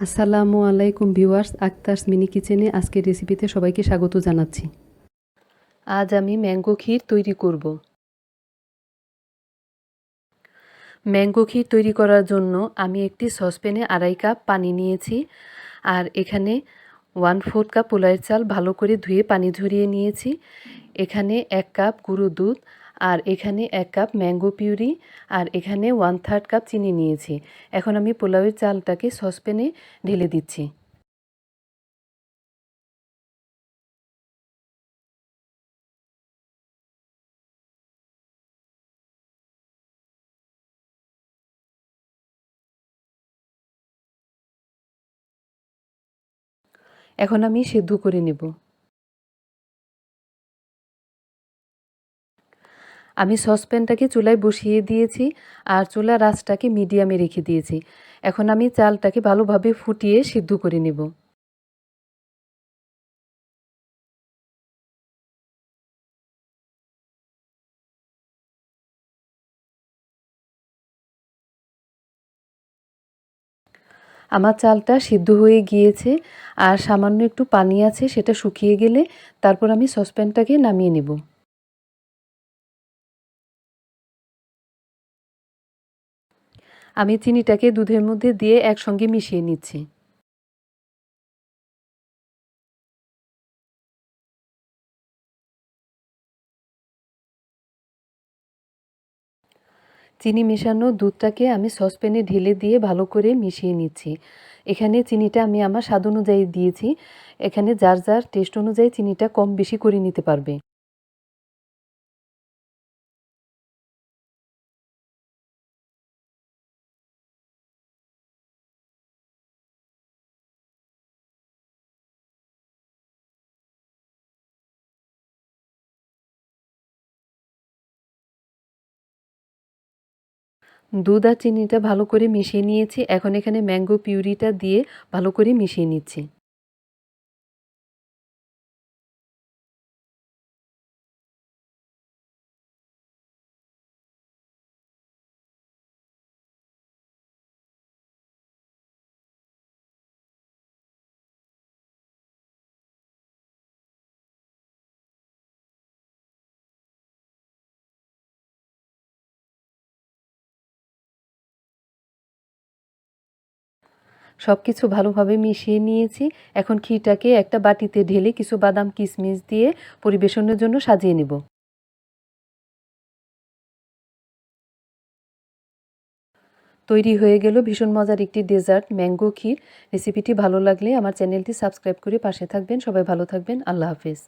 আসসালামু আলাইকুম viewers, আক্তারস mini কিচেনে আজকের রেসিপিতে সবাইকে স্বাগত জানাচ্ছি। আজ আমি ম্যাঙ্গো ক্ষীর তৈরি করব। ম্যাঙ্গো ক্ষীর তৈরি করার জন্য আমি একটি সসপ্যানে 2.5 কাপ পানি নিয়েছি, আর এখানে 1/4 কাপ পোলাওয়ের চাল ভালো করে ধুয়ে পানি ঝরিয়ে নিয়েছি। এখানে 1 কাপ গুঁড়ো দুধ, আর এখানে 1 কাপ ম্যাঙ্গো পিউরি, আর এখানে 1/3 কাপ চিনি নিয়েছি। এখন আমি পোলাওয়ের চালটাকে সসপ্যানে ঢেলে দিচ্ছি। এখন আমি সেদ্ধ করে নেব। আমি সসপ্যানটাকে চুলায় বসিয়ে দিয়েছি, আর চুলার আঁচটাকে মিডিয়ামে রেখে দিয়েছি। এখন আমি চালটাকে ভালোভাবে ফুটিয়ে সিদ্ধ করে নেব। আমার চালটা সিদ্ধ হয়ে গিয়েছে, আর সামান্য একটু পানি আছে, সেটা শুকিয়ে গেলে তারপর আমি সসপ্যানটাকে নামিয়ে নেব। আমি চিনিটাকে দুধের মধ্যে দিয়ে একসঙ্গে মিশিয়ে নিচ্ছি। চিনি মেশানো দুধটাকে আমি সসপ্যানে ঢেলে দিয়ে ভালো করে মিশিয়ে নিচ্ছি। এখানে চিনিটা আমি আমার স্বাদ অনুযায়ী দিয়েছি। এখানে যার যার টেস্ট অনুযায়ী চিনিটা কম বেশি করে নিতে পারবে। দুধ আর চিনিটা ভালো করে মিশিয়ে নিয়েছি। এখন এখানে ম্যাঙ্গো পিউরিটা দিয়ে ভালো করে মিশিয়ে নিচ্ছি। সব কিছু ভালোভাবে মিশিয়ে নিয়েছি। এখন ক্ষীরটাকে একটা বাটিতে ঢেলে কিছু বাদাম কিশমিশ দিয়ে পরিবেশনের জন্য সাজিয়ে নেব। তৈরি হয়ে গেল ভীষণ মজার একটি ডেজার্ট ম্যাঙ্গো ক্ষীর। রেসিপিটি ভালো লাগলে আমার চ্যানেলটি সাবস্ক্রাইব করে পাশে থাকবেন। সবাই ভালো থাকবেন। আল্লাহ হাফেজ।